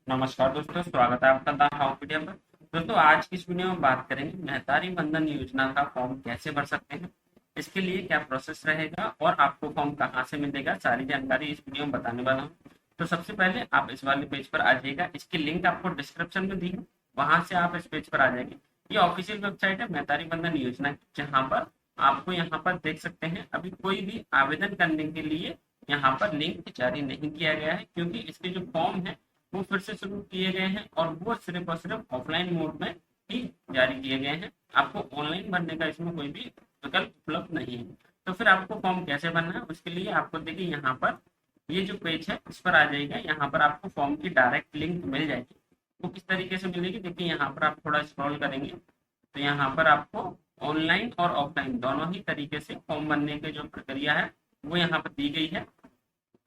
नमस्कार दोस्तों, स्वागत है आपका द हाउ मीडिया पर। दोस्तों, आज की इस वीडियो में बात करेंगे महतारी बंधन योजना का फॉर्म कैसे भर सकते हैं, इसके लिए क्या प्रोसेस रहेगा और आपको फॉर्म कहाँ से मिलेगा, सारी जानकारी इस वीडियो में बताने वाला हूँ। तो सबसे पहले आप इस वाले पेज पर आ जाइएगा। इसकी लिंक आपको डिस्क्रिप्शन में दी है, वहां से आप इस पेज पर आ जाएंगे। ये ऑफिशियल वेबसाइट है महतारी बंधन योजना की, जहाँ पर आपको यहाँ पर देख सकते हैं अभी कोई भी आवेदन करने के लिए यहाँ पर लिंक जारी नहीं किया गया है, क्योंकि इसके जो फॉर्म है वो फिर से शुरू किए गए हैं और वो सिर्फ और सिर्फ ऑफलाइन मोड में ही जारी किए गए हैं। आपको ऑनलाइन भरने का इसमें कोई भी विकल्प उपलब्ध नहीं है। तो फिर आपको फॉर्म कैसे भरना है, उसके लिए आपको देखिए यहाँ पर ये जो पेज है इस पर आ जाएगा। यहाँ पर आपको फॉर्म की डायरेक्ट लिंक मिल जाएगी। वो किस तरीके से मिलेगी, देखिए यहाँ पर आप थोड़ा स्क्रॉल करेंगे तो यहाँ पर आपको ऑनलाइन और ऑफलाइन दोनों ही तरीके से फॉर्म भरने की जो प्रक्रिया है वो यहाँ पर दी गई है।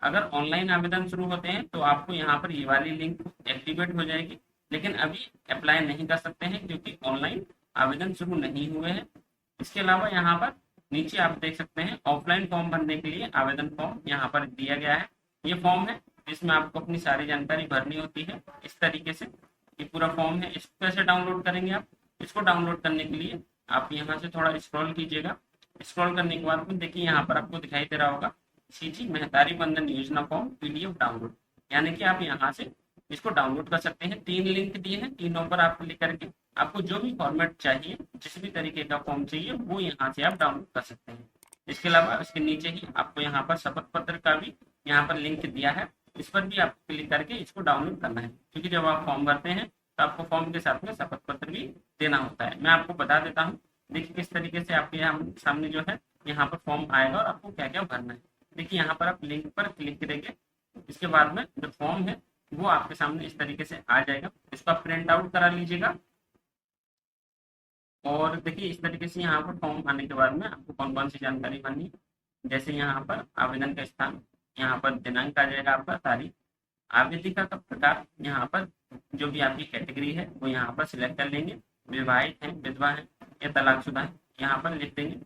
अगर ऑनलाइन आवेदन शुरू होते हैं तो आपको यहाँ पर ये वाली लिंक एक्टिवेट हो जाएगी, लेकिन अभी अप्लाई नहीं कर सकते हैं क्योंकि ऑनलाइन आवेदन शुरू नहीं हुए हैं। इसके अलावा यहाँ पर नीचे आप देख सकते हैं ऑफलाइन फॉर्म भरने के लिए आवेदन फॉर्म यहाँ पर दिया गया है। ये फॉर्म है जिसमें आपको अपनी सारी जानकारी भरनी होती है। इस तरीके से ये पूरा फॉर्म है। इसको कैसे डाउनलोड करेंगे आप, इसको डाउनलोड करने के लिए आप यहाँ से थोड़ा स्क्रॉल कीजिएगा। स्क्रॉल करने के बाद में देखिए यहाँ पर आपको दिखाई दे रहा होगा सीजी महतारी बंधन योजना फॉर्म पीडीएफ डाउनलोड, यानी कि आप यहाँ से इसको डाउनलोड कर सकते हैं। 3 लिंक दिए हैं, तीनों पर आप क्लिक करके आपको जो भी फॉर्मेट चाहिए, जिस भी तरीके का फॉर्म चाहिए वो यहाँ से आप डाउनलोड कर सकते हैं। इसके अलावा इसके नीचे ही आपको यहाँ पर शपथ पत्र का भी यहाँ पर लिंक दिया है, इस पर भी आप क्लिक करके इसको डाउनलोड करना है, क्योंकि जब आप फॉर्म भरते हैं तो आपको फॉर्म के साथ में शपथ पत्र भी देना होता है। मैं आपको बता देता हूँ, देखिए किस तरीके से आपके यहाँ सामने जो है यहाँ पर फॉर्म आएगा और आपको क्या क्या भरना है। देखिए यहाँ पर आप लिंक पर क्लिक करेंगे, इसके बाद में जो फॉर्म है वो आपके सामने इस तरीके से आ जाएगा। इसको आप प्रिंट आउट करा लीजिएगा। और देखिए इस तरीके से यहाँ पर फॉर्म आने के बाद में आपको कौन कौन सी जानकारी भरनी है, जैसे यहाँ पर आवेदन का स्थान, यहाँ पर दिनांक आ जाएगा, आपका तारीख, आवेदिका का प्रकार, यहाँ पर जो भी आपकी कैटेगरी है वो यहाँ पर सिलेक्ट कर लेंगे। विवाहित है, विधवा है या तलाकशुदा है, यहाँ पर लिख देंगे।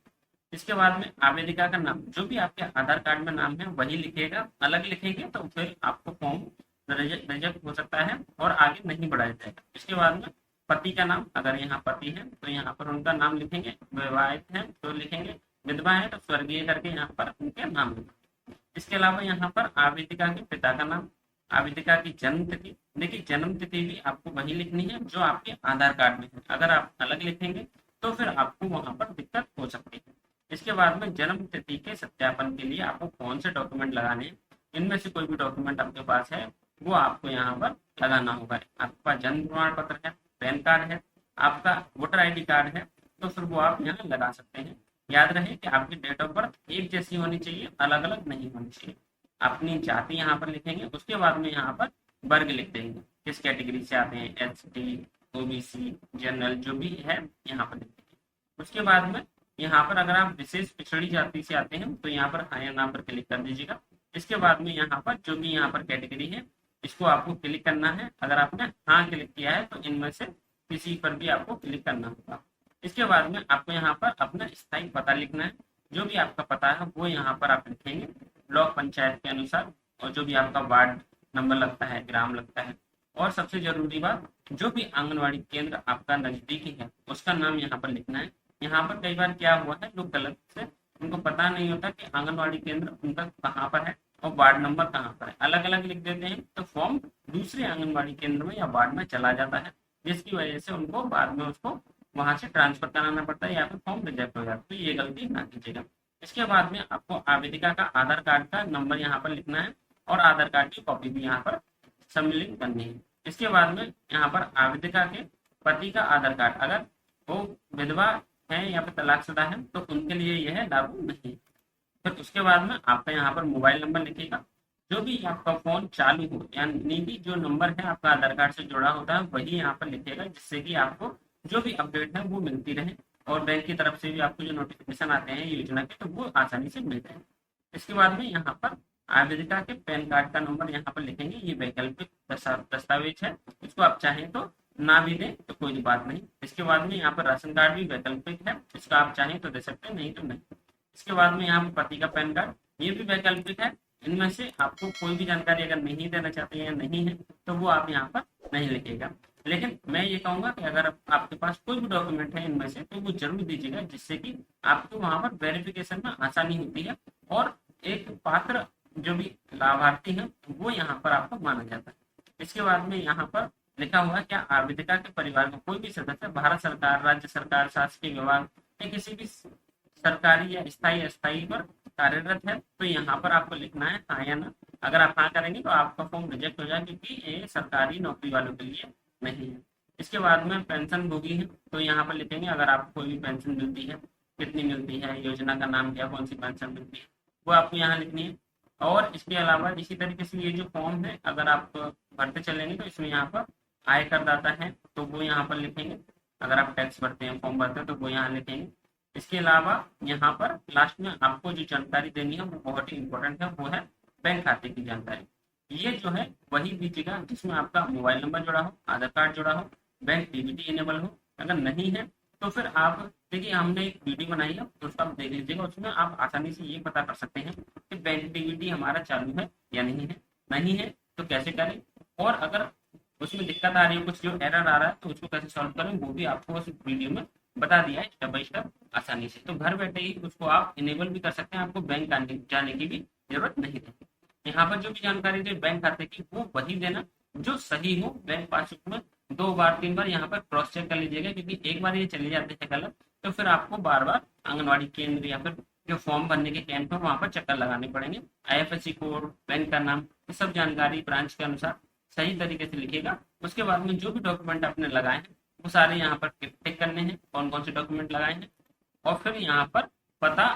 इसके बाद में आवेदिका का नाम, जो भी आपके आधार कार्ड में नाम है वही लिखिएगा। अलग लिखेंगे तो फिर आपको फॉर्म रिजेक्ट हो सकता है और आगे नहीं बढ़ाया जाएगा। इसके बाद में पति का नाम, अगर यहाँ पति है तो यहाँ पर उनका नाम लिखेंगे, विवाहित है तो लिखेंगे, विधवा है तो स्वर्गीय करके यहाँ पर उनके नाम लिखेंगे। इसके अलावा यहाँ पर आवेदिका के पिता का नाम, आवेदिका की जन्म तिथि, देखिए जन्म तिथि भी आपको वही लिखनी है जो आपके आधार कार्ड में है। अगर आप अलग लिखेंगे तो फिर आपको वहां पर दिक्कत हो सकती है। इसके बाद में जन्म तिथि के सत्यापन के लिए आपको कौन से डॉक्यूमेंट लगाने हैं, इनमें से कोई भी डॉक्यूमेंट आपके पास है वो आपको यहाँ पर लगाना होगा। आपके पास जन्म प्रमाण पत्र है, पैन कार्ड है, आपका वोटर आईडी कार्ड है, तो फिर वो आप यहाँ लगा सकते हैं। याद रहे कि आपकी डेट ऑफ बर्थ एक जैसी होनी चाहिए, अलग अलग नहीं होनी चाहिए। अपनी जाति यहाँ पर लिखेंगे, उसके बाद में यहाँ पर वर्ग लिख देंगे, किस कैटेगरी से आते हैं, एसटी, ओबीसी, जनरल, जो भी है यहाँ पर लिख देंगे। उसके बाद में यहाँ पर अगर आप विशेष पिछड़ी जाति से आते हैं तो यहाँ पर हाँ या ना पर क्लिक कर दीजिएगा। इसके बाद में यहाँ पर जो भी यहाँ पर कैटेगरी है इसको आपको क्लिक करना है। अगर आपने हाँ क्लिक किया है तो इनमें से किसी पर भी आपको क्लिक करना होगा। इसके बाद में आपको यहाँ पर अपना स्थायी पता लिखना है। जो भी आपका पता है वो यहाँ पर आप लिखेंगे ब्लॉक पंचायत के अनुसार, और जो भी आपका वार्ड नंबर लगता है, ग्राम लगता है। और सबसे जरूरी बात, जो भी आंगनबाड़ी केंद्र आपका नजदीकी है उसका नाम यहाँ पर लिखना है। यहाँ पर कई बार क्या हुआ है, लोग गलत से, उनको पता नहीं होता कि आंगनबाड़ी केंद्र उनका कहाँ पर है और वार्ड नंबर कहाँ पर है, अलग अलग लिख देते हैं तो फॉर्म दूसरे आंगनबाड़ी केंद्र में या वार्ड में चला जाता है, जिसकी वजह से उनको बाद में उसको वहां से ट्रांसफर कराना पड़ता है या फिर फॉर्म रिजेक्ट हो जाता है। तो ये गलती ना कीजिएगा। इसके बाद में आपको आवेदिका का आधार कार्ड का नंबर यहाँ पर लिखना है और आधार कार्ड की कॉपी भी यहाँ पर सम्मिलित करनी है। इसके बाद में यहाँ पर आवेदिका के पति का आधार कार्ड, अगर वो विधवा है या फिर तलाकशुदा है तो उनके लिए यह लागू नहीं। फिर उसके बाद में आपका यहाँ पर मोबाइल नंबर लिखिएगा। जो भी आपका फोन चालू हो, यानी कि जो नंबर है आपका आधार कार्ड से जुड़ा होता है वही यहाँ पर लिखिएगा, जिससे कि आपको जो भी अपडेट है वो मिलती रहे और बैंक की तरफ से भी आपको जो नोटिफिकेशन आते हैं योजना के तो वो आसानी से मिल जाए। इसके बाद में यहाँ पर आवेदिका के पैन कार्ड का नंबर यहाँ पर लिखेंगे। ये वैकल्पिक दस्तावेज है, इसको आप चाहें तो ना भी दें तो कोई बात नहीं। इसके बाद में यहाँ पर राशन कार्ड भी वैकल्पिक है, इसका आप चाहें तो दे सकते हैं, नहीं तो नहीं। इसके बाद में यहाँ पर पति का पैन कार्ड, ये भी वैकल्पिक है, इनमें से आपको कोई भी जानकारी अगर नहीं देना चाहते हैं या नहीं है तो वो आप यहाँ पर नहीं लिखिएगा। लेकिन मैं ये कहूंगा कि अगर आपके पास कोई भी डॉक्यूमेंट है इनमें से तो वो जरूर दीजिएगा, जिससे कि आपको वहां पर वेरिफिकेशन में आसानी होती है और एक पात्र जो भी लाभार्थी है वो यहाँ पर आपको माना जाता है। इसके बाद में यहाँ पर लिखा हुआ है, क्या आवेदिका के परिवार का कोई भी सदस्य भारत सरकार, राज्य सरकार, शासकीय विभाग या किसी भी सरकारी या स्थायी अस्थायी पर कार्यरत है? तो यहाँ पर आपको लिखना है हाँ या ना। अगर आप हाँ करेंगे तो आपका फॉर्म रिजेक्ट हो जाएगा, क्योंकि ये सरकारी नौकरी वालों के लिए नहीं है। इसके बाद में पेंशन भोगी है, तो यहाँ पर लिखेंगे अगर आपको कोई भी पेंशन मिलती है, कितनी मिलती है, योजना का नाम क्या, कौन सी पेंशन मिलती है, वो आपको यहाँ लिखनी है। और इसके अलावा इसी तरीके से ये जो फॉर्म है अगर आप भरते चलेंगे तो इसमें यहाँ पर आय करदाता है तो वो यहाँ पर लिखेंगे, अगर आप टैक्स भरते हैं, फॉर्म भरते हैं तो वो यहाँ लिखेंगे। इसके अलावा यहाँ पर लास्ट में आपको जो जानकारी देनी है वो बहुत ही इंपॉर्टेंट है, वो है बैंक खाते की जानकारी। ये जो है वही दीजिएगा जिसमें आपका मोबाइल नंबर जुड़ा हो, आधार कार्ड जुड़ा हो, बैंक डीबीटी इनेबल हो। अगर नहीं है तो फिर आप देखिए, हमने एक वीडियो बनाई है तो उसका आप देख लीजिएगा, उसमें आप आसानी से ये पता कर सकते हैं कि बैंक डीबीटी हमारा चालू है या नहीं है। नहीं है तो कैसे करें, और अगर उसमें दिक्कत आ रही है, कुछ जो एरर आ रहा है तो उसको कैसे सॉल्व करें, वो भी आपको उस वीडियो में बता दिया है स्टेप बाय स्टेप आसानी से। तो घर बैठे ही उसको आप इनेबल भी कर सकते हैं, आपको बैंक जाने की भी जरूरत नहीं है। यहाँ पर जो भी जानकारी दे बैंक खाते की वो वही देना जो सही हो। बैंक पासबुक में 2 बार 3 बार यहाँ पर क्रॉस चेक कर लीजिएगा, क्योंकि एक बार ये चले जाते हैं गलत तो फिर आपको बार बार आंगनबाड़ी केंद्र या फिर जो फॉर्म भरने के कैंप है वहां पर चक्कर लगाने पड़ेंगे। IFSC कोड, बैंक का नाम, ये सब जानकारी ब्रांच के अनुसार सही तरीके से लिखिएगा। उसके बाद में जो भी डॉक्यूमेंट आपने लगाए हैं वो सारे यहाँ पर टिक करने हैं, कौन कौन से डॉक्यूमेंट लगाए हैं, और फिर यहाँ पर पता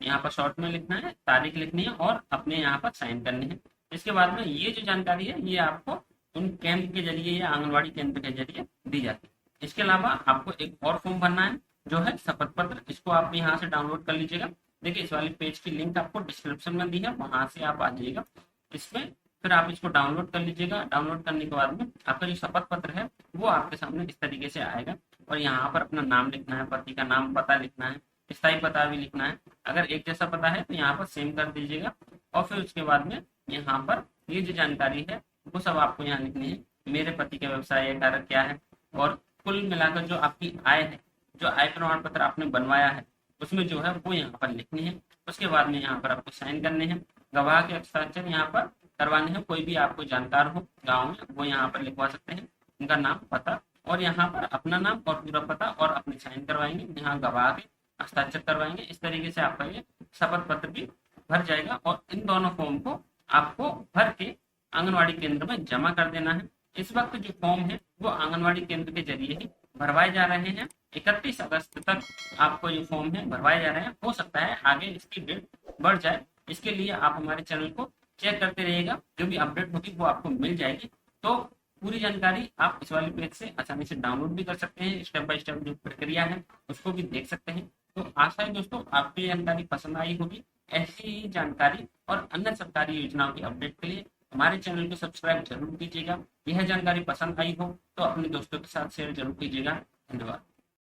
यहाँ पर शॉर्ट में लिखना है, तारीख लिखनी है और अपने यहाँ पर साइन करने हैं। इसके बाद में ये जो जानकारी है ये आपको उन कैंप के जरिए या आंगनबाड़ी केंद्र के जरिए दी जाती है। इसके अलावा आपको एक और फॉर्म भरना है जो है शपथ पत्र। इसको आप यहाँ से डाउनलोड कर लीजिएगा। देखिए इस वाले पेज की लिंक आपको डिस्क्रिप्शन में दी है, वहां से आप आ जाइएगा इसमें, फिर आप इसको डाउनलोड कर लीजिएगा। डाउनलोड करने के बाद में आपका जो शपथ पत्र है वो आपके सामने इस तरीके से आएगा, और यहाँ पर अपना नाम लिखना है, पति का नाम, पता लिखना है, स्थायी पता भी लिखना है। अगर एक जैसा पता है तो यहाँ पर सेम कर दीजिएगा, और फिर उसके बाद में यहाँ पर ये जो जानकारी है वो सब आपको यहाँ लिखनी है। मेरे पति का व्यवसाय या कार्य क्या है, और कुल मिलाकर जो आपकी आय है, जो आय प्रमाण पत्र आपने बनवाया है उसमें जो है वो यहाँ पर लिखनी है। उसके बाद में यहाँ पर आपको साइन करने हैं, गवाह के हस्ताक्षर यहाँ पर करवाने हैं। कोई भी आपको जानकार हो गाँव में वो यहाँ पर लिखवा सकते हैं, उनका नाम, पता, और यहाँ पर अपना नाम और पूरा पता, और अपने साइन करवाएंगे, यहाँ गवाह के हस्ताक्षर करवाएंगे। इस तरीके से आपका ये शपथ पत्र भी भर जाएगा, और इन दोनों फॉर्म को आपको भर के आंगनबाड़ी केंद्र में जमा कर देना है। इस वक्त जो फॉर्म है वो आंगनबाड़ी केंद्र के जरिए ही भरवाए जा रहे हैं। 31 अगस्त तक आपको ये फॉर्म है भरवाए जा रहे हैं। हो सकता है आगे इसकी डेट बढ़ जाए, इसके लिए आप हमारे चैनल को चेक करते रहिएगा, जो भी अपडेट होगी वो आपको मिल जाएगी। तो पूरी जानकारी आप इस वाले पेज से आसानी से डाउनलोड भी कर सकते हैं, स्टेप बाय स्टेप जो प्रक्रिया है उसको भी देख सकते हैं। तो आशा है दोस्तों आपको ये जानकारी पसंद आई होगी। ऐसी ही जानकारी और अन्य सरकारी योजनाओं की अपडेट के लिए हमारे चैनल को सब्सक्राइब जरूर कीजिएगा। यह जानकारी पसंद आई हो तो अपने दोस्तों के साथ शेयर जरूर कीजिएगा। धन्यवाद।